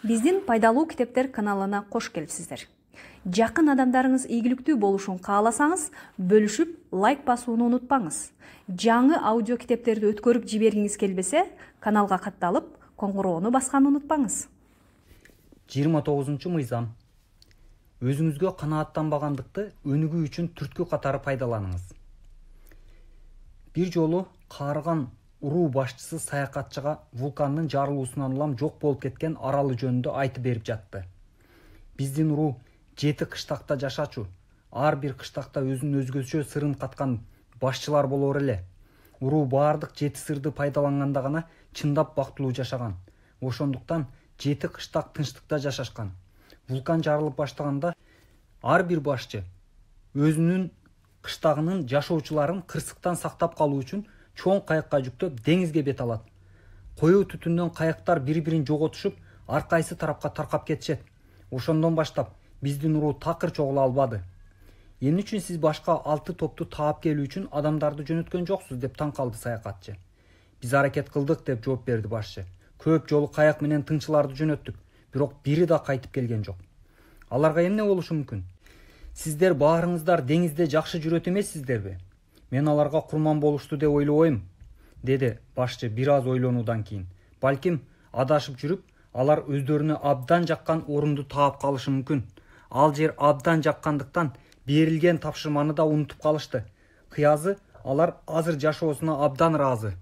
Биздин пайдалуу китептер каналына кош келипсиздер. Жакын адамдарыңыз ийгиликтүү болушун кааласаңыз, бөлүшүп, лайк басууну унутпаңыз. Жаңы аудио китептерди өткөрүп жибергиңиз келбесе, каналга катталып, коңгуроону басканды унутпаңыз. 29-мыйзам. Өзүңүзгө канааттанбагандыкты өнүгүү үчүн түрткү катары пайдаланыңыз. Бир жолу каарыган уруу башчысы саякатчыга вулкандын жарылуусунан улам жок болуп кеткен аралы жөнүндө айтып берип жатты. Биздин уруу 7 кыштакта жашачу, ар бир кыштакта өзүнүн өзгөчө сырын каткан башчылар болор эле. Уруу баардык 7 сырды пайдаланганда гана чындап бактылуу жашаган. Ошондуктан 7 кыштак тынчтыкта жашашкан. Вулкан жарылып баштаганда ар бир башчы өзүнүн кыштагынын жашоочуларын кырсыктан сактап калуу үчүн чоң кайыкка жүктөп деңизге бет алат. Коюу түтүндөн кайыктар бири-бирин жоготушуп, ар кайсы тарапка таркап кетишет. Ошондон баштап биздин уруу такыр чогула албады. Эмне үчүн сиз башка 6 топту таап келүү үчүн адамдарды жөнөткөн жоксуз деп таң калды саякатчы. Биз аракет кылдык деп жооп берди башчы. Көп жолу кайык менен тыңчыларды жөнөттүк, бирок бири да кайтып келген жок. Аларга эмне болушу мүмкүн? Сиздер баарыңыздар деңизде жакшы жүрөт эмессиздерби? Мен аларга курман болушту деп ойлобойм, деди башчы бир аз ойлонуудан кийин. Балким адашып жүрүп, алар өздөрүнө абдан жаккан орунду таап калышы мүмкүн. Ал жер абдан жаккандыктан берилген тапшырманы да унутуп калышты. Кыязы алар азыр жашоосуна абдан ыраазы.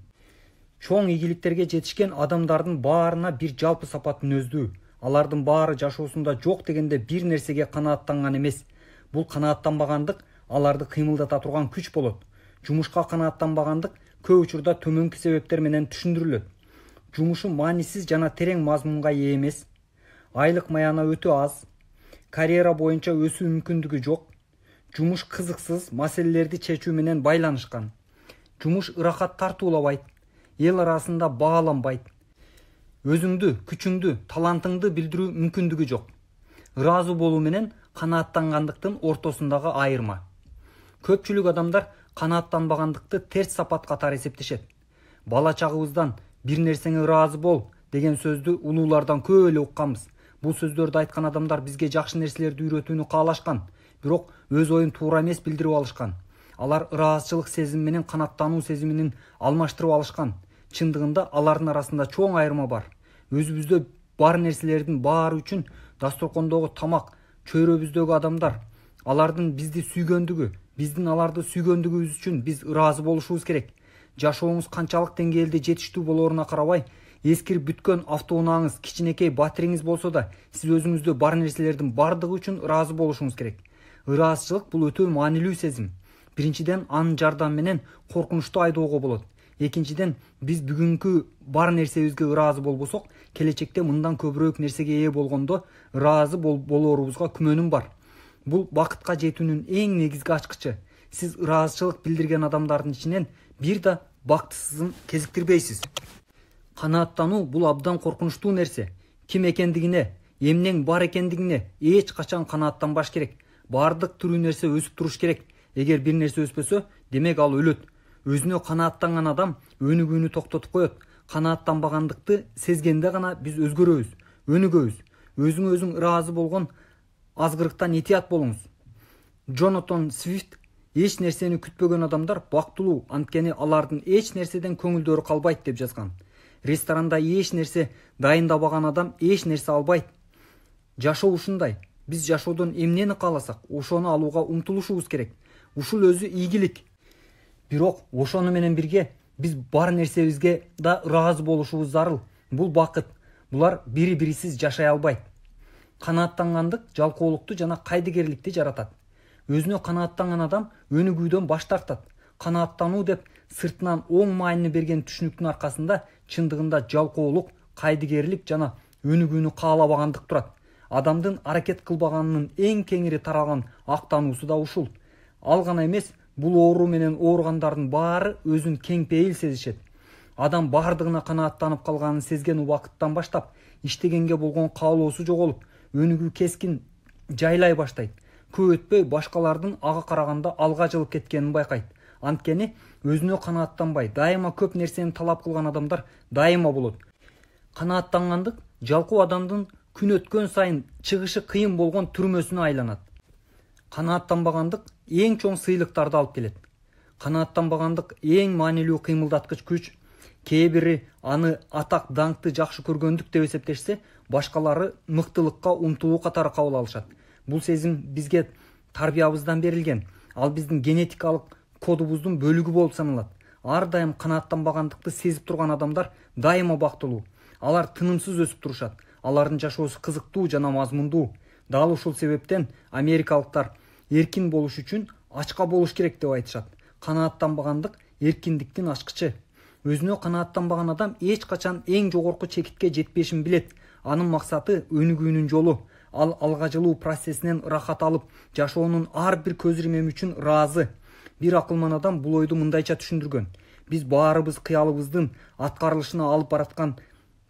Чоң ийгиликтерге жетишкен адамдардын баарына бир жалпы сапат мүнөздүү. Алардын баары жашоосунда жок дегенде бир нерсеге канааттанган эмес. Бул канааттанбагандык аларды кыймылдата турган күч болот. Жумушка канааттанбагандык көп учурда төмөнкү себептер менен түшүндүрүлөт. Жумушу маанисиз жана терең мазмунга ээ эмес. Айлык маяна өтө аз. Карьера боюнча өсүү мүмкүндүгү жок. Жумуш кызыксыз маселелерди чечүү менен байланышкан. Жумуш ырахат тартуулабайт. Эл арасында бааланбайт. Өзүңдү, күчүңдү, талантыңды билдирүү мүмкүндүгү жок. Ыраазы болуу менен канааттангандыктын ортосундагы айырма. Көпчүлүк адамдар канааттанбагандыкты терс сапат катары эсептешет. Бала чагыбыздан бир нерсеңе ыраазы бол деген сөздү улуулардан көп эле укканбыз. Бул сөздөрдү айткан адамдар бизге жакшы нерселерди үйрөтүүнү каалашкан, бирок өз оюн туура эмес билдирип алышкан. Алар ыраазычылык сезими менен канааттануу сезимин алмаштырып алышкан. Чындыгында алардын арасында чоң айырма бар. Өзүбүздө бар нерселердин баары үчүн дасторкондогу тамак, чөйрөбүздөгү адамдар, алардын бизди сүйгөндүгү, биздин аларды сүйгөндүгүбүз үчүн биз ыраазы болушубуз керек. Жашооңуз канчалык деңгээлде жетиштүү болоруна карабай, эскирип бүткөн автоунааңыз, кичинекей батириңиз болсо да, сиз өзүңүздө бар нерселердин бардыгы үчүн ыраазы болушуңуз керек. Ыраазычылык бул өтө маанилүү сезим. Биринчиден, анын жардамы менен коркунучту айдоого болот. Экинчиден, биз бүгүнкү бар нерсебизге ыраазы болбосок, келечекте мындан көбүрөөк нерсеге ээ болгондо ыраазы болоорубузга күмөнүм бар. Бул бакытка жетүүнүн эң негизги ачкычы. Сиз ыраазычылык билдирген адамдардын ичинен бир да бактысызын кезиктирбейсиз. Канааттануу бул абдан коркунучтуу нерсе. Ким экендигине, эмнең бар экендигине эч качан канааттанбаш керек. Бардык түрүү нерсе өсүп туруш керек. Эгер бир нерсе өспөсө, демек ал өлөт. Өзүнө канааттанган адам өнүгүүнү токтотуп коет. Канааттанбагандыкты сезгенде гана биз өзгөрөбүз, өнүгөбүз. Өзүңө өзүң ыраазы болгон азгырыктан этият болуңуз. Джонатан Свифт: эч нерсени күтпөгөн адамдар бактылуу, анткени алардын эч нерседен көңүлдөрү калбайт деп жазган. Ресторанда эч нерсе дайындабаган адам эч нерсе албайт. Жашоо ушундай. Биз жашоодон эмнени кааласак, ошону алууга умтулушубуз керек. Ушул өзү ийгилик. Бирок ошону менен бирге биз бар нерсебизге да ыраазы болушубуз зарыл. Бул бакыт. Булар бири-бирисиз жашай албайт. Канааттангандык жалкоолукту жана кайдыгерликти жаратат. Өзүнө канааттанган адам өнүгүүдөн баш тартат. Канааттануу деп сыртынан оң маани берген түшүнүктүн аркасында чындыгында жалкоолук, кайдыгерлик жана өнүгүүнү каалабагандык турат. Адамдын аракет кылбаганынын эң кеңири таралган актануусу да ушул. Ал гана эмес, бул оору менен ооругандардын баары өзүн кең пейил сезишет. Адам бардыгына канааттанып калганын сезген убакыттан баштап, иштегенге болгон каалоосу жоголуп, өнүгүү кескин жайлай баштайт. Көп өтпөй башкалардын ага караганда алга жылып кеткенин байкайт. Анткени өзүнө канааттанбай, дайыма көп нерсени талап кылган адамдар дайыма болот. Канааттангандык жалкоо адамдын күн өткөн сайын чыгышы кыйын болгон түрмөсүнө айланат. Канааттанбагандык эң чоң сыйлыктарды алып келет. Канааттанбагандык эң маанилүү кыймылдаткыч күч. Кээ бири аны атак даңкты жакшы көргөндүк деп эсептешсе, башкалары мыктылыкка умтулуу катары кабыл алышат. Бул сезим бизге тарбиябыздан берилген. Ал биздин генетикалык кодубуздун бөлүгү болуп саналат. Ар дайым канааттанбагандыкты сезип турган адамдар дайыма бактылуу. Алар тынымсыз өсүп турушат. Алардын жашоосу кызыктуу жана мазмундуу. Дал ушул себептен америкалыктар эркин болуш үчүн ачка болуш керек деп айтышат. Канааттанбагандык эркиндиктин ачкычы. Өзүнө канааттанбаган адам эч качан эң жогорку чекитке жетпешин билет. Анын максаты өнүгүүнүн жолу. Ал алга жылуу процессинен рахат алып, жашоонун ар бир көз ирмеми үчүн ыраазы. Бир акылман адам бул ойду мындайча түшүндүргөн. Биз баарыбыз кыялыбыздын аткарылышына алып бараткан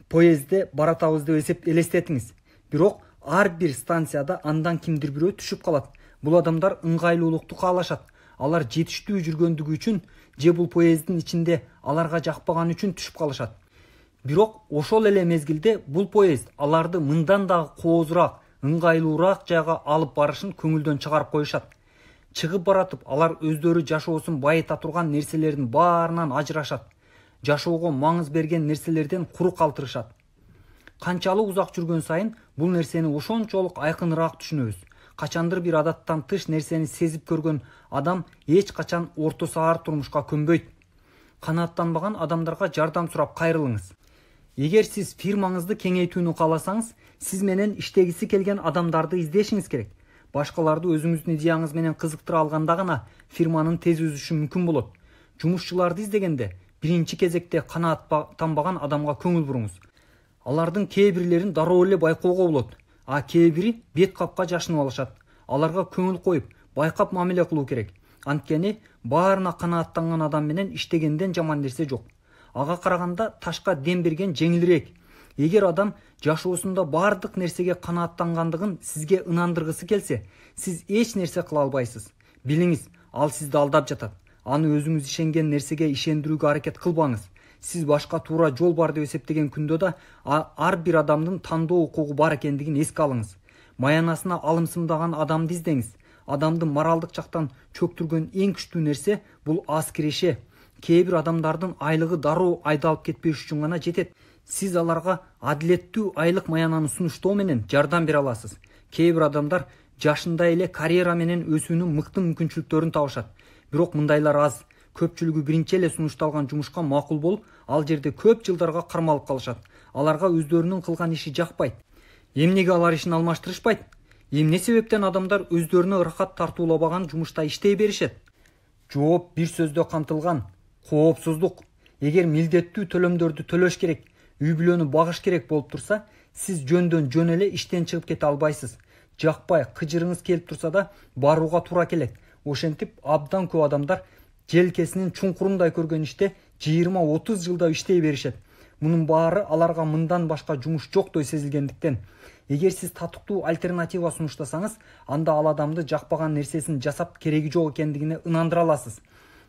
поездде баратабыз деп элестетиңиз. Бирок ар бир станцияда андан кимдир бирөө түшүп калат. Бул адамдар ыңгайлуулукту каалашат. Алар жетиштүү жүргөндүгү үчүн же бул поезддин ичинде аларга жакпаган үчүн түшүп калышат. Бирок ошол эле мезгилде бул поезд аларды мындан дагы коозураак, ыңгайлуураак жайга алып барышын көңүлдөн чыгарып коюшат. Чыгып баратып алар өздөрү жашоосун байыта турган нерселердин баарынан ажырашат. Жашоого маңыз берген нерселерден куру калтырышат. Канчалык узак жүргөн сайын бул нерсени ошончолук айкыныраак түшүнөбүз. Качандыр бир адаттан тыш нерсени сезип көргөн адам эч качан орто саар турмушка көнбөйт. Канааттанбаган адамдарга жардам сурап кайрылыңыз. Эгер сиз фирмаңызды кеңейтүүнү кааласаңыз, сиз менен иштегиси келген адамдарды издешиңиз керек. Башкаларды өзүңүздүн идеяңыз менен кызыктыра алганда гана фирманын тез өсүшү мүмкүн болот. Жумушчуларды издегенде биринчи кезекте канааттанбаган адамга көңүл буруңуз. Алардын кээ бирлерин дароо эле байкоого болот, а кээ бири бет капка жашынып алышат. Аларга көңүл коюп, байкап мамиле кылуу керек. Анткени баарына канааттанган адам менен иштегенден жаман нерсе жок. Ага караганда ташка дем берген жеңилирээк. Эгер адам жашоосунда бардык нерсеге канааттангандыгын сизге ынандыргысы келсе, сиз эч нерсе кыла албайсыз. Билиңиз, ал сизди алдап жатат. Аны өзүңүз ишенген нерсеге ишендирүүгө аракет кылбаңыз. Сиз башка туура жол бар деп эсептеген күндө да ар бир адамдын тандоо укугу бар экендигин эске алыңыз. Маянасына алымсымдаган адамды издеңиз. Адамды моралдык жактан чөктүргөн эң күчтүү нерсе бул аз киреше. Кээ бир адамдардын айлыгы дароо айдалып кетпеш үчүн гана жетет. Сиз аларга адилеттүү айлык маянаны сунуштоо менен жардам бере аласыз. Кээ бир адамдар жашында эле карьера менен өсүүнүн мыкты мүмкүнчүлүктөрүн табышат. Бирок мындайлар аз. Көпчүлүгү биринчи эле сунушталган жумушка макул болуп, ал жерде көп жылдарга кармалып калышат. Аларга өздөрүнүн кылган иши жакпайт. Эмнеге алар ишин алмаштырышпайт? Эмне себептен адамдар өздөрүнө ырахат тартуулабаган жумушта иштей беришет? Жооп бир сөздө камтылган: коопсуздук. Эгер милдеттүү төлөмдөрдү төлөш керек, үй бүлөнү багыш керек болуп турса, сиз жөндөн жөн эле иштен чыгып кете албайсыз. Жакпай, кыжырыңыз келип турса да барууга туура келет. Ошентип абдан көп адамдар желкесинин чуңкурундай көргөн иште 20-30 жылда иштей беришет. Мунун баары аларга мындан башка жумуш жоктой сезилгендиктен. Эгер сиз татыктуу альтернатива сунуштасаңыз, анда ал адамды жакпаган нерсесин жасап кереги жок экендигине ынандыра аласыз.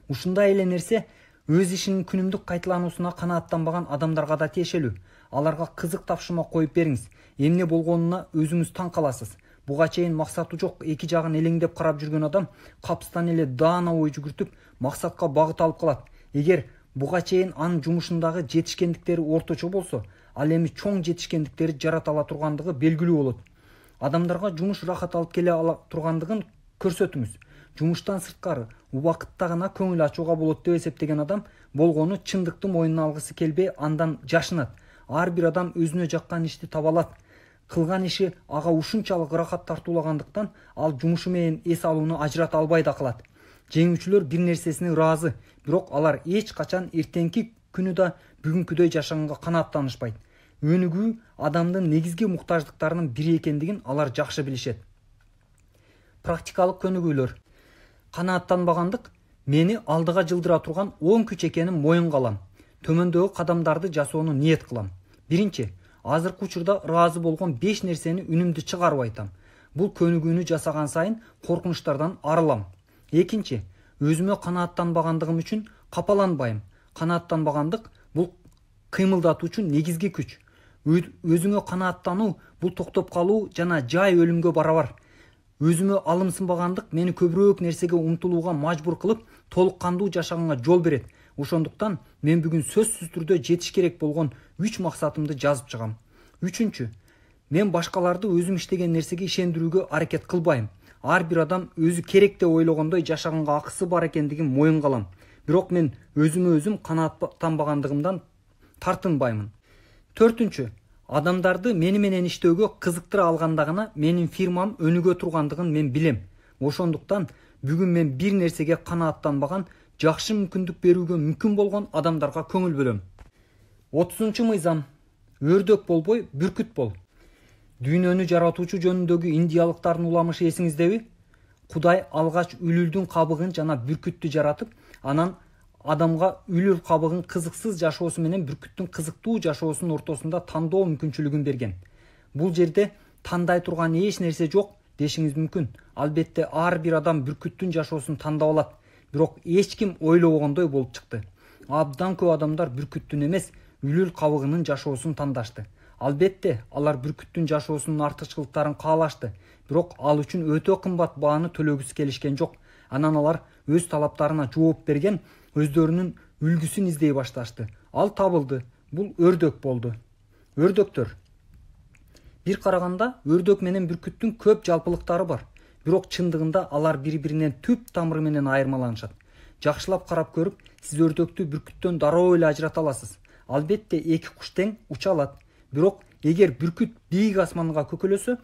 Ушундай эле нерсе өз ишинин күнүмдүк кайталануусуна канааттанбаган адамдарга да тиешелүү. Аларга кызык тапшырма коюп бериңиз. Эмне болгонуна өзүңүз таң каласыз. Буга чейин максаты жок эки жагын элеңдеп карап жүргөн адам капыстан эле даана ой жүгүртүп максатка багыт алып калат. Эгер буга чейин анын жумушундагы жетишкендиктери орточо болсо, ал эми чоң жетишкендиктери жарата ала тургандыгы белгилүү болот. Адамдарга жумуш рахат алып келе ала тургандыгын көрсөтүңүз. Жумуштан сырткары убакытта гана көңүл ачууга болот деп эсептеген адам болгону чындыкты мойнуна алгысы келбей андан жашынат. Ар бир адам өзүнө жаккан ишти таба алат. Кылган иши ага ушунчалык рахат тартуулагандыктан ал жумушу менен эс алууну ажырата албай да калат. Жеңүүчүлөр бир нерсесине ыраазы, бирок алар эч качан эртеңки күнү да бүгүнкүдөй жашаганга канааттанышпайт. Өнүгүү адамдын негизги муктаждыктарынын бири экендигин алар жакшы билишет. Практикалык көнүгүүлөр. Канааттанбагандык мени алдыга жылдыра турган 10 күч экенин моюнга алам. Төмөндөгү кадамдарды жасоону ниет кылам. Биринчи, азыркы учурда ыраазы болгон 5 нерсени үнүмдү чыгарып айтам. Бул көнүгүүнү жасаган сайын коркунучтардан арылам. Экинчи, өзүмө канааттанбагандыгым үчүн капаланбайм. Канааттанбагандык бул кыймылдатуучу негизги күч. Өзүңө канааттануу бул токтоп калуу жана жай өлүмгө барабар. Өзүмө алымсынбагандык мени көбүрөөк нерсеге умтулууга мажбур кылып, толук кандуу жашаганга жол берет. Ошондуктан мен бүгүн сөзсүз түрдө жетиш керек болгон 3 максатымды жазып чыгам. 3. Мен башкаларды өзүм иштеген нерсеге ишендирүүгө аракет кылбайм. Ар бир адам өзү керек деп ойлогондой жашаганга акысы бар экендигин моюнга алам. Бирок мен өзүмө өзүм канааттанбагандыгымдан тартынбаймын. 4. Адамдарды мени менен иштөөгө кызыктыра алгандагына менин фирмам өнүгө тургандыгын мен билем. Ошондуктан бүгүн мен бир нерсеге канааттанбаган, жакшы мүмкүндүк берүүгө мүмкүн болгон адамдарга көңүл бөлөм. 30-мыйзам. Өрдөк болбой, бүркүт бол. Дүйнөнү жаратуучу жөнүндөгү индиялыктардын уламышы эсиңиздеби? Кудай алгач үлүлдүн кабыгын жана бүркүттү жаратып, анан адамга үлүл кабыгын кызыксыз жашоосу менен бүркүттүн кызыктуу жашоосунун ортосунда тандоо мүмкүнчүлүгүн берген. Бул жерде тандай турган эч нерсе жок дешиңиз мүмкүн. Албетте ар бир адам бүркүттүн жашоосун тандап алат. Бирок эч ким ойлобогондой болуп чыкты. Абдан көп адамдар бүркүттүн эмес, үлүл кабыгынын жашоосун тандашты. Албетте алар бүркүттүн жашоосунун артыкчылыктарын каалашты, бирок ал үчүн өтө кымбат бааны төлөгүсү келишкен жок. Анан алар өз талаптарына жооп берген, өздөрүнүн үлгүсүн издей башташты. Ал табылды. Бул өрдөк болду. Өрдөктөр. Бир караганда өрдөк менен бүркүттүн көп жалпылыктары бар. Бирок чындыгында алар бири-биринен түп тамыры менен айырмаланышат. Жакшылап карап көрүп, сиз өрдөктү бүркүттөн дароо эле ажырата аласыз. Албетте эки куш тең уча алат. Бирок эгер бүркүт бийик асманга көкөлөсө,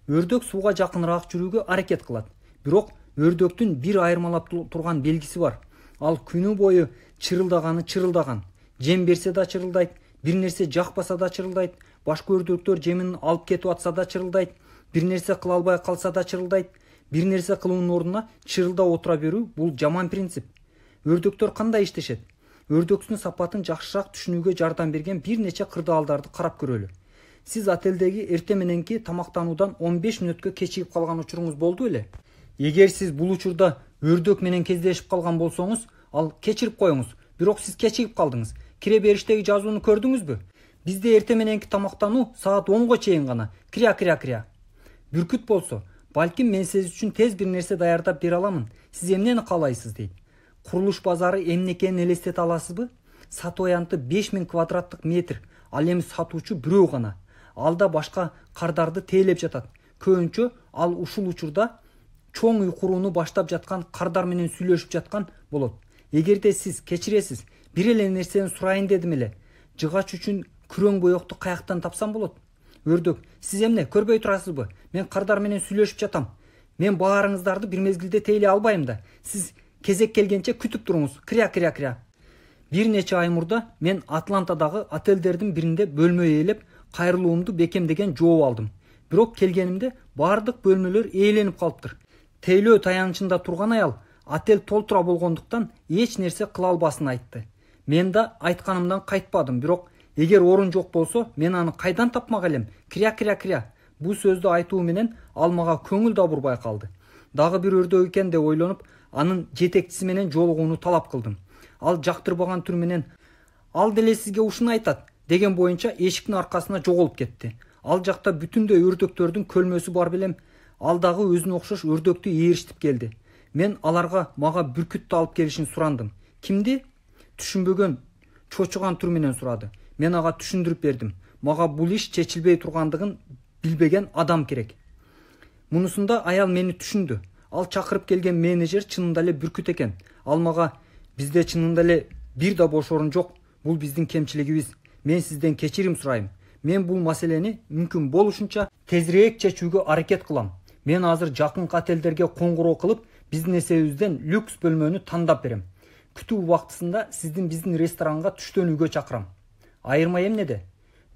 өрдөк сууга жакыныраак жүрүүгө аракет кылат. Бирок өрдөктүн бир айырмалап турган белгиси бар. Ал күнү бою чырылдаган. Жем берсе да чырылдайт, бир нерсе жакпаса да чырылдайт, башка өрдөктөр жемин алып кетип атса да чырылдайт, бир нерсе кыла албай калса да чырылдайт. Бир нерсе кылуунун ордуна чырылдап отура берүү бул жаман принцип. Өрдөктөр кандай иштешет? Өрдөктүн сапатын жакшыраак түшүнүүгө жардам берген бир нече кырдаалдарды карап көрөлү. Сиз отелдеги эрте мененки тамактануудан 15 мүнөткө кечигип калган учуруңуз болду беле? Эгер сиз бул учурда өрдөк менен кездешип калган болсоңуз, ал кечирип коюңуз. Бирок сиз кечигип калдыңыз. Кире бериштеги жазууну көрдүңүзбү? Бизде эрте мененки тамактануу саат 10го чейин гана. Киря. Бүркүт болсо, балким мен сиз үчүн тез бир нерсе даярдап бере аламын. Сиз эмнени каалайсыз дейт. Курулуш базары эмне экенин элестете аласызбы? Сатуу аянты 5000 квадраттык метр. Ал эми сатуучу бирөө гана. Алда башка кардарды тейлеп жатат. Көбүнчө ал ушул учурда чоң үй курууну баштап жаткан кардар менен сүйлөшүп жаткан болот. Эгерде сиз кечиресиз, бир эле нерсени сурайын дедим эле. Жыгач үчүн күрөң боёкту каяктан тапсам болот? Өрдөк, сиз эмне көрбөй турасызбы? Мен кардар менен сүйлөшүп жатам. Мен баарыңыздарды бир мезгилде тейлей албайм да. Сиз кезек келгенче күтүп туруңуз. Киря. Бир нече ай мурда мен Атлантадагы отелдердин биринде бөлмө ээлеп, кайрылуумду бекемдеген жооп алдым. Бирок келгенимде бардык бөлмөлөр ээленип калыптыр. Тейлөө таянычында турган аял отель толтура болгондуктан эч нерсе кыла албасын айтты. Мен да айтканымдан кайтпадым, бирок эгер орун жок болсо, мен аны кайдан тапмак элем? Киря. Бул сөздү айтуу менен ал мага көңүл да бурбай калды. Дагы бир өрдөк экен деп ойлонуп, анын жетекчиси менен жолугууну талап кылдым. Ал жактырбаган түр менен "Ал деле сизге ушуну айтат" деген боюнча эшиктин аркасына жоголуп кетти. Ал жакта бүтүндөй өрдөктөрдүн көлмөсү бар белем. Ал дагы өзүнө окшош өрдөктү ээриштип келди. Мен аларга мага бүркүттү алып келишин сурандым. Кимди? Түшүнбөгөн, чочуган түр менен сурады. Мен ага түшүндүрүп бердим. Мага бул иш чечилбей тургандыгын билбеген адам керек. Мунусунда аял мени түшүндү. Ал чакырып келген менеджер чынында эле бүркүт экен. Ал мага "Бизде чынында эле бир да бош орун жок. Бул биздин кемчилигибиз. Мен сизден кечирим сурайм. Мен бул маселени мүмкүн болушунча тезирээк чечүүгө аракет кылам. Мен азыр жакын отелдерге коңгуроо кылып, биздин эсебибизден люкс бөлмөнү тандап берем. Күтүү убактысында сиздин биздин ресторанга түштөнүүгө чакырам." Айырма эмнеде?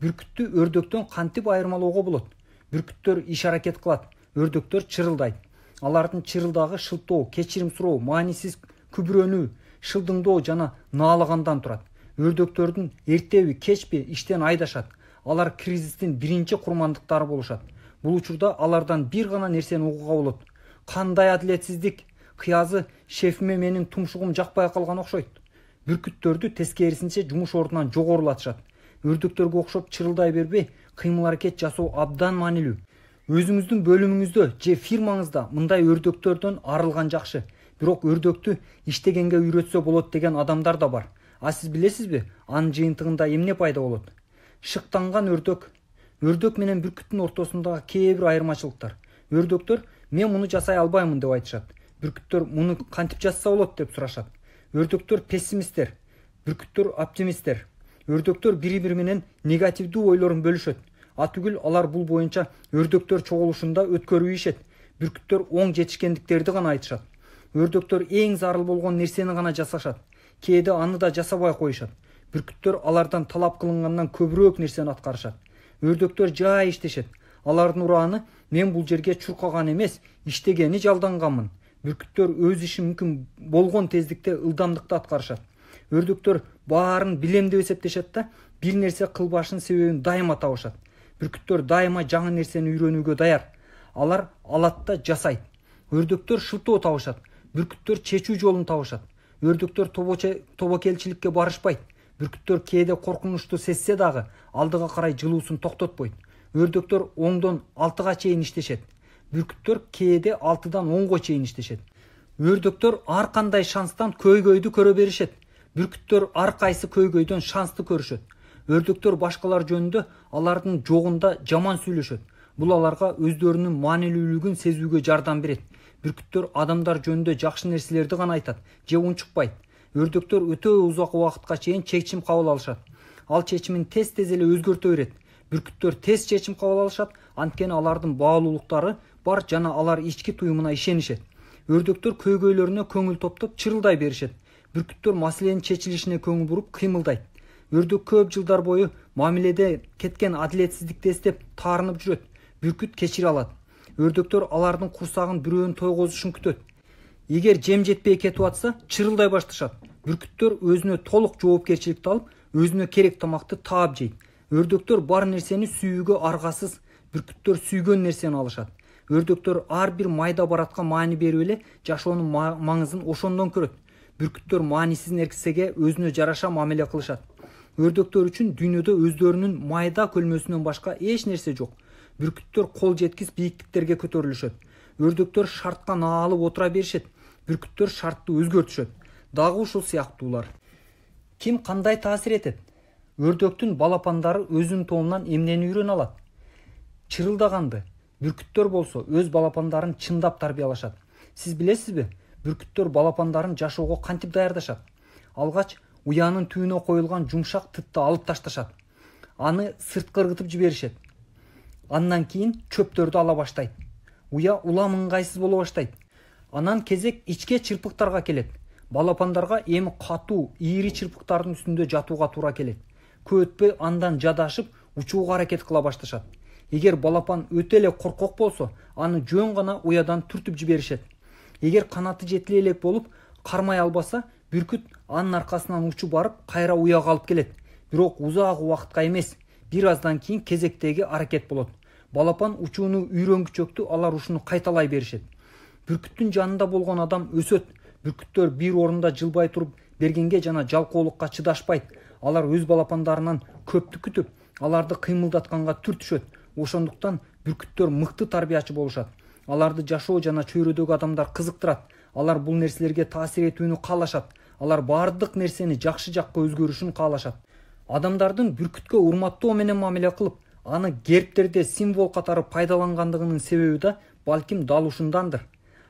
Бүркүттү өрдөктөн кантип айырмалоого болот? Бүркүттөр иш аракет кылат, өрдөктөр чырылдайт. Алардын чырылдагы шылтоо, кечирим суроо, маанисиз күбүрөнүү, шылдыңдоо жана наалагандан турат. Өрдөктөрдүн эртеби, кечпи иштен айдашат. Алар кризистин биринчи курмандыктары болушат. Бул учурда алардан бир гана нерсени угууга болот. Кандай адилетсиздик! Кыязы шефиме менин тумшугум жакпай калган окшойт. Бүркүттөрдү тескерисинче жумуш ордунан жогорулатышат. Өрдөктөргө окшоп чырылдай бербей кыймыл аракет жасоо абдан маанилүү. Өзүңүздүн бөлүмүңүздө же фирмаңызда мындай өрдөктөрдөн арылган жакшы. Бирок өрдөктү иштегенге үйрөтсө болот деген адамдар да бар. А сиз билесизби, анын жыйынтыгында эмне пайда болот? Шыктанган өрдөк менен бүркүттүн ортосундагы кээ бир айырмачылыктар. Өрдөктөр мен муну жасай албаймын деп айтышат. Бүркүттөр муну кантип жасаса болот деп сурашат. Өрдөктөр пессимисттер, бүркүттөр оптимисттер. Өрдөктөр бири-бири менен негативдүү ойлорун бөлүшөт. Атүгүл алар бул боюнча өрдөктөр чогулушунда өткөрүү ишет. Бүркүттөр оң жетишкендиктерди гана айтышат. Өрдөктөр эң зарыл болгон нерсени гана жасашат. Кээде аны да жасабай коюшат. Бүркүттөр алардан талап кылынгандан көбүрөөк нерсени аткарышат. Өрдөктөр жай иштешет. Алардын урааны мен бул жерге чуркаган эмес, иштегени жалданганмын. Бүркүттөр өз иши мүмкүн болгон тездикте ылдамдыкта аткарышат. Өрдөктөр баарын билем деп эсептешет да, бир нерсе кылбашынын себебин дайыма табышат. Бүркүттөр дайыма жаңы нерсени үйрөнүүгө даяр. Алар алат да жасайт. Өрдөктөр шылтоо табышат. Бүркүттөр чечүү жолун табышат. Өрдөктөр тобокелчиликке барышпайт. Бүркүттөр кээде коркунучтуу сезсе дагы алдыга карай жылуусун токтотпойт. Өрдөктөр оңдон 6-га чейин иштешет. Бүркүттөр кээде 6-дан 10-го чейин иштешет. Өрдөктөр ар кандай шанстан көйгөйдү көрө беришет. Бүркүттөр ар кайсы көйгөйдөн шансты көрүшөт. Өрдөктөр башкалар жөнүндө алардын жогунда жаман сүйлөшөт. Бул аларга өздөрүнүн маанилүүлүгүн сезүүгө жардам берет. Бүркүттөр адамдар жөнүндө жакшы нерселерди гана айтат же унчукпайт. Өрдөктөр өтө узак убакытка чейин чечим кабыл алышат. Ал чечимин тез-тез эле өзгөртө берет. Бүркүттөр тез чечим кабыл алышат, анткени алардын баалуулуктары бар жана алар ички туюмуна ишенишет. Өрдөктөр көйгөйлөрүнө көңүл топтоп чырылдай беришет. Бүркүттөр маселенин чечилишине көңүл буруп кыймылдайт. Өрдөк көп жылдар бою мамиледе кеткен адилетсиздикти эстеп таарынып жүрөт. Бүркүт кечире алат. Өрдөктөр алардын курсагын бирөөнүн тойгозушун күтөт. Эгер жем жетпей кетип атса, чырылдай башташат. Бүркүттөр өзүнө толук жоопкерчиликти алып, өзүнө керек тамакты таап жейт. Өрдөктөр бар нерсени сүйүүгө аргасыз. Бүркүттөр сүйгөн нерсени алышат. Өрдөктөр ар бир майда баратка маани берип эле жашоонун маңызын ошондон көрөт. Бүркүттөр маанисиз нерсеге өзүнө жараша мамиле кылышат. Өрдөктөр үчүн дүйнөдө өздөрүнүн майда көлмөсүнөн башка эч нерсе жок. Бүркүттөр кол жеткис бийиктиктерге көтөрүлүшөт. Өрдөктөр шартка наалып отура беришет. Бүркүттөр шартты өзгөртүшөт. Дагы ушул сыяктуулар. Ким кандай таасир этет? Өрдөктүн балапандары өзүнүн тобунан эмнени үйрөнө алат? Чырылдаганды. Бүркүттөр болсо өз балапандарын чындап тарбиялашат. Сиз билесизби? Бүркүттөр балапандарын жашоого кантип даярдашат? Алгач уянын түбүнө коюлган жумшак тытты алып ташташат. Аны сырткы ыргытып жиберишет. Андан кийин чөптөрдү ала баштайт. Уя улам ыңгайсыз боло баштайт. Анан кезек ичке чырпыктарга келет. Балапандарга эми катуу, ийри чырпыктардын үстүндө жатууга туура келет. Көп өтпөй андан жадашып, учууга аракет кыла башташат. Эгер балапан өтө эле коркок болсо, аны жөн гана уядан түртүп жиберишет. Эгер канаты жетиле элек болуп, кармай албаса, бүркүт анын аркасынан учуп барып, кайра уяга алып келет. Бирок узак убакытка эмес, бир аздан кийин кезектеги аракет болот. Балапан учууну үйрөнгүчөктү алар ушуну кайталай беришет. Бүркүттүн жанында болгон адам өсөт. Бүркүттөр бир орунда жылбай туруп бергенге жана жалкоолукка чыдашпайт. Алар өз балапандарынан көптү күтүп, аларды кыймылдатканга түртүшөт. Ошондуктан бүркүттөр мыкты тарбиячы болушат. Аларды жашоо жана чөйрөдөгү адамдар кызыктырат. Алар бул нерселерге таасир этүүнү каалашат. Алар баардык нерсени жакшы жакка өзгөрүшүн каалашат. Адамдардын бүркүткө урматтоо менен мамиле кылып, аны гербтерде символ катары пайдалангандыгынын себеби да балким дал ушундандыр.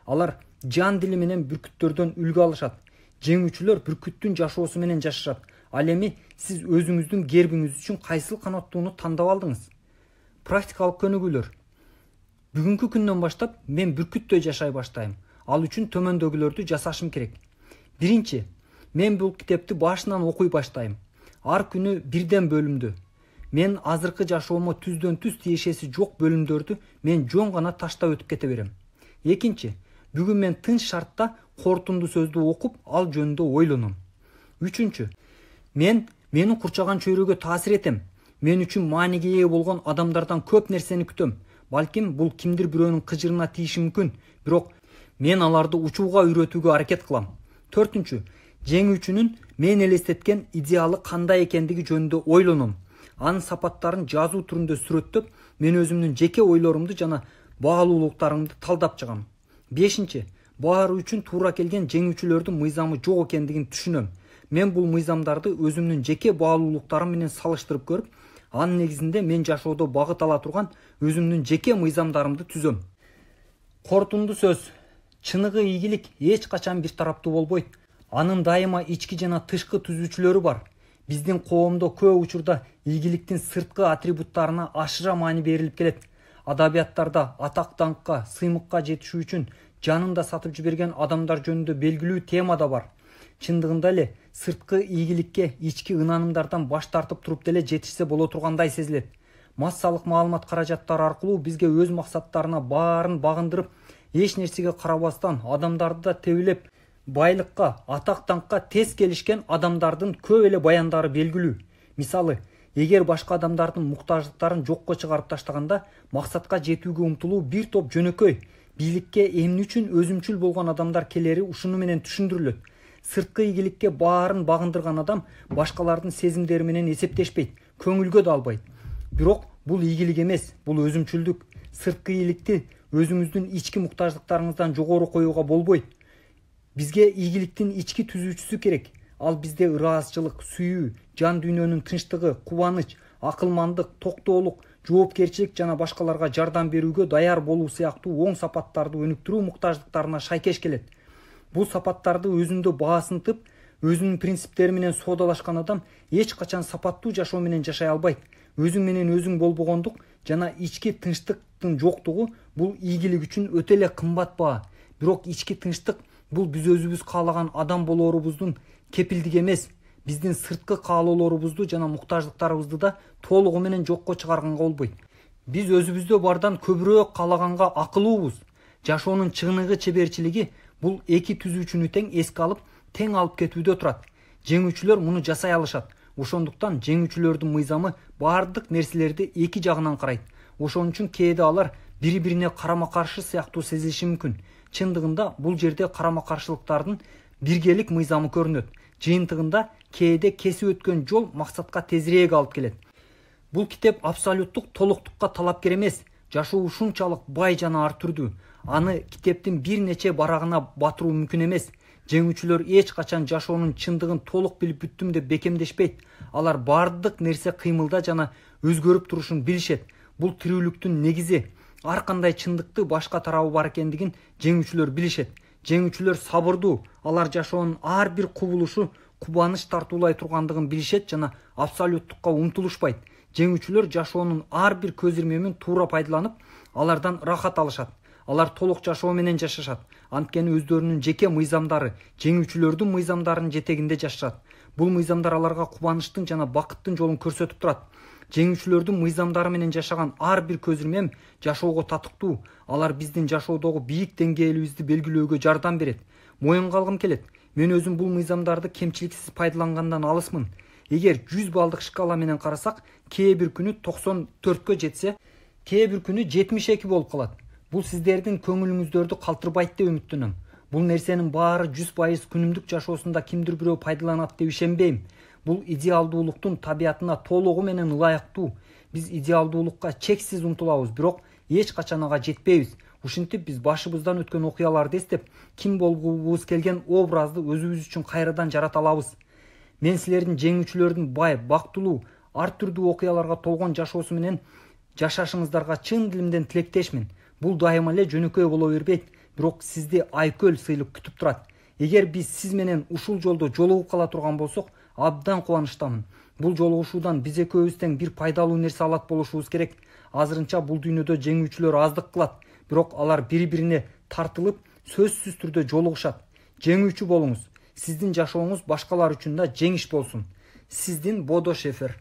Алар жан дили менен бүркүттөрдөн үлгү алышат. Жеңүүчүлөр бүркүттүн жашоосу менен жашашат. Ал эми сиз өзүңүздүн гербиңиз үчүн кайсыл канаттууну тандап алдыңыз? Практикалык көнүгүүлөр. Бүгүнкү күндөн баштап мен бүркүттөй жашай баштайм. Ал үчүн төмөндөгүлөрдү жасашым керек. Биринчи, мен бул китепти башынан окуй баштайм. Ар күнү бирден бөлүмдү. Мен азыркы жашоомо түздөн түз тиешеси жок бөлүмдөрдү мен жөн гана таштап өтүп кете берем. Экинчи, бүгүн мен тынч шартта кортунду сөздү окуп, ал жөнүндө ойлоном. Үчүнчү, мен мени курчаган чөйрөгө таасир этем. Мен үчүн мааниге ээ болгон адамдардан көп нерсени күтөм. Балким бул кимдир бирөөнүн кыжырына тийиши мүмкүн, бирок мен аларды учууга үйрөтүүгө аракет кылам. Төртүнчү, жеңүүчүнүн мен элестеткен идеалы кандай экендиги жөнүндө ойлоном. анын сапаттарын жазуу түрүндө сүрөттөп, мен өзүмдүн жеке ойлорумду жана баалуулуктарымды талдап чыгам. 5. Баары үчүн туура келген жеңүүчүлөрдүн мыйзамы жок экендигин түшүнөм. Мен бул мыйзамдарды өзүмдүн жеке баалуулуктарым менен салыштырып көрүп, анын негизинде мен жашоодо багыт ала турган өзүмдүн жеке мыйзамдарымды түзөм. Корутунду сөз. Чыныгы ийгилик эч качан бир тараптуу болбойт. Анын дайыма ички жана тышкы түзүүчүлөрү бар. Биздин коомдо көп учурда ийгиликтин сырткы атрибуттарына ашыра маани берилип келет. Адабияттарда атак даңкка, сыймыкка жетишүү үчүн жанын да сатып жиберген адамдар жөнүндө белгилүү тема да бар. Чындыгында эле сырткы ийгиликке ички ынанымдардан баш тартып туруп деле жетишсе боло тургандай сезилет. Массалык маалымат каражаттары аркылуу бизге өз максаттарына баарын багындырып, эч нерсеге карабастан адамдарды да тебилеп, байлыкка, атак даңкка тез келишкен адамдардын көп эле баяндары белгилүү. Мисалы, эгер башка адамдардын муктаждыктарын жокко чыгарып таштаганда, максатка жетүүгө умтулуу бир топ жөнөкөй, бийликке эмне үчүн өзүмчүл болгон адамдар келери ушуну менен түшүндүрүлөт. Сырткы ийгиликке баарын багындырган адам башкалардын сезимдери менен эсептешпейт, көңүлгө да албайт. Бирок бул ийгилик эмес, бул өзүмчүлдүк. Сырткы ийгиликти өзүңүздүн ички муктаждыктарыңыздан жогору коюуга болбойт. Бизге ийгиликтин ички түзүүчүсү керек. Ал бизде ыраазычылык, сүйүү, жан дүйнөнүн тынчтыгы, кубаныч, акылмандык, токтоолук, жоопкерчилик жана башкаларга жардам берүүгө даяр болуу сыяктуу оң сапаттарды өнүктүрүү муктаждыктарына шайкеш келет. Бул сапаттарды өзүндө баасынтып, өзүнүн принциптери менен соодалашкан адам эч качан сапаттуу жашоо менен жашай албайт. Өзүң менен өзүң болбогондук жана ички тынчтыктын жоктугу бул ийгилик үчүн өтө эле кымбат баа. Бирок ички тынчтык бул биз өзүбүз каалаган адам болоорубуздун кепилдиги эмес. Биздин сырткы каалоолорубузду жана муктаждыктарыбызды да толугу менен жокко чыгарганга болбойт. Биз өзүбүздө бардан көбүрөөк каалаганга акылуубуз. Жашоонун чыныгы чеберчилиги бул эки түзүүчүнү тең эске алып, тең алып кетүүдө турат. Жеңүүчүлөр муну жасай алышат. Ошондуктан жеңүүчүлөрдүн мыйзамы баардык нерселерди эки жагынан карайт. Ошон үчүн кээде алар бири-бирине карама-каршы сыяктуу сезилиши мүмкүн. Чындыгында бул жерде карама-каршылыктардын биргелик мыйзамы көрүнөт. Жыйынтыгында кээде кесип өткөн жол максатка тезирээк алып келет. Бул китеп абсолюттук толуктукка талапкер эмес. Жашоо ушунчалык бай жана ар түрдүү. Аны китептин бир нече барагына батыруу мүмкүн эмес. Жеңүүчүлөр эч качан жашоонун чындыгын толук билип бүттүм деп бекемдешпейт. Алар бардык нерсе кыймылда жана өзгөрүп турушун билишет. Бул тирүүлүктүн негизи. Ар кандай чындыкты башка тарабы бар экендигин жеңүүчүлөр билишет. Жеңүүчүлөр сабырдуу, алар жашоонун ар бир кубулушу кубаныч тартуулай тургандыгын билишет жана абсолюттукка умтулушпайт. Жеңүүчүлөр жашоонун ар бир көз ирмемин туура пайдаланып, алардан рахат алышат. Алар толук жашоо менен жашашат. Анткени өздөрүнүн жеке мыйзамдары, жеңүүчүлөрдүн мыйзамдарынын жетегинде жашашат. Бул мыйзамдар аларга кубанычтын жана бакыттын жолун көрсөтүп турат. Жеңүүчүлөрдүн мыйзамдары менен жашаган ар бир көз ирмем жашоого татыктуу. Алар биздин жашоодогу бийик деңгээлибизди белгилөөгө жардам берет. Моюнга алгым келет. Мен өзүм бул мыйзамдарды кемчиликсиз пайдалангандан алысмын. Эгер 100 балдык шкала менен карасак, кээ бир күнү 94кө жетсе, кээ бир күнү 72 болуп калат. Бул сиздердин көңүлүңүздөрдү калтырбайт деп үмүттөнөм. Бул нерсенин баары 100% күнүмдүк жашоосунда кимдир бирөө пайдаланат деп ишенбейм. Бул идеалдуулуктун табиятына толугу менен ылайыктуу. Биз идеалдуулукка чексиз умтулабыз, бирок эч качан ага жетпейбиз. Ушинтип биз башыбыздан өткөн окуяларды эстеп, ким болгубуз келген образды өзүбүз үчүн кайрадан жарата алабыз. Мен силердин жеңүүчүлөрдүн бай, бактылуу, ар түрдүү окуяларга толгон жашоосу менен жашашыңыздарга чын дилимден тилектешмин. Бул дайыма эле жөнөкөй боло бербейт, бирок сизди айкөл сыйлык күтүп турат. Эгер биз сиз менен ушул жолдо жолугуп кала турган болсок, абдан кубанычтамын. Бул жолугушуудан биз экөөбүз тең бир пайдалуу нерсе алат болушубуз керек. Азырынча бул дүйнөдө жеңүүчүлөр аздык кылат, бирок алар бири-бирине тартылып, сөзсүз түрдө жолугушат. Жеңүүчү болуңуз. Сиздин жашооңуз башкалар үчүн да жеңиш болсун. Сиздин Бодо Шефер.